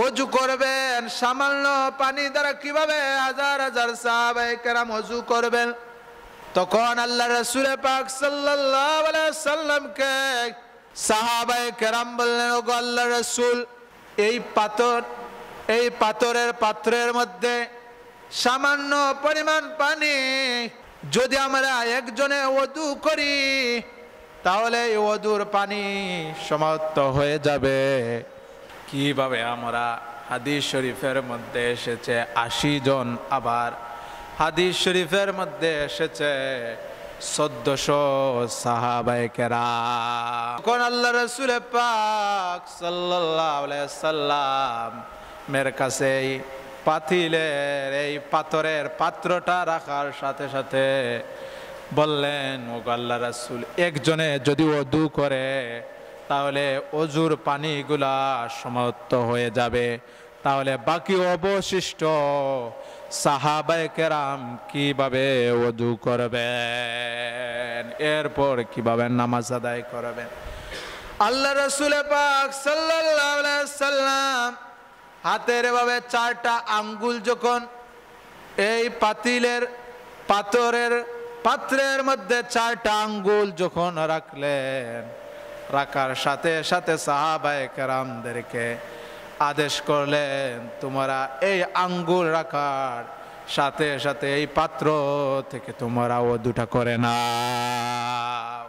ওযু করবেন সামান্য পানি দ্বারা কিভাবে হাজার হাজার সাহাবায়ে কেরাম ওযু করবেন। তখন আল্লাহ রাসূল পাক সাল্লাল্লাহু আলাইহি সাল্লামকে সাহাবায়ে কেরাম বললেন, ওগো আল্লাহর রাসূল, এই পাথরের পাত্রের মধ্যে সামান্য পরিমাণ পানি যদি আমরা একজনে ওযু করি তাহলে এই ওযুর পানি সমাপ্ত হয়ে যাবে। কিভাবে আমরা হাদিস শরীফের মধ্যে এসেছে 80 জন, আবার হাদিস শরীফের মধ্যে এসেছে 1400 সাহাবায়ে কেরাম। কোন আল্লাহ রাসূল পাক সাল্লাল্লাহু আলাইহি সাল্লাম মের কাছে পাতিলের এই পাথরের পাত্রটা রাখার সাথে সাথে বললেন, ওগো আল্লাহ রাসূল, একজনে যদি ওযু করে তাহলে ওযুর পানিগুলা সমাপ্ত হয়ে যাবে, তাহলে বাকি অবশিষ্ট সাহাবায়ে কেরাম কিভাবে ওযু করবেন, এরপর কিভাবে নামাজ আদায় করবেন? আল্লাহ রাসূল পাক সাল্লাল্লাহু আলাইহি সাল্লাম হাতের এভাবে 4টা আঙ্গুল যখন এই পাত্রের মধ্যে 4টা আঙ্গুল যখন রাখলেন, রাখার সাথে সাথে সাহাবায়ে কেরামদেরকে আদেশ করলেন, তোমরা এই আঙ্গুল রাখার সাথে সাথে এই পাত্র থেকে তোমরা ওযুটা করে নাও।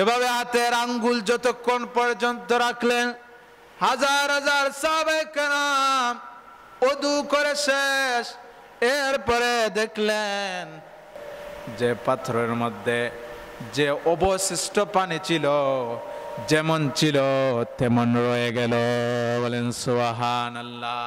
এভাবে হাতের আঙ্গুল যতক্ষণ পর্যন্ত রাখলেন, হাজার হাজার সাহাবায়ে কেরাম ওযু করে শেষ। এরপরে দেখলেন যে পাথরের মধ্যে যে অবশিষ্ট পানি ছিল যেমন ছিল তেমন রয়ে গেল। বলেন সুবহানাল্লাহ।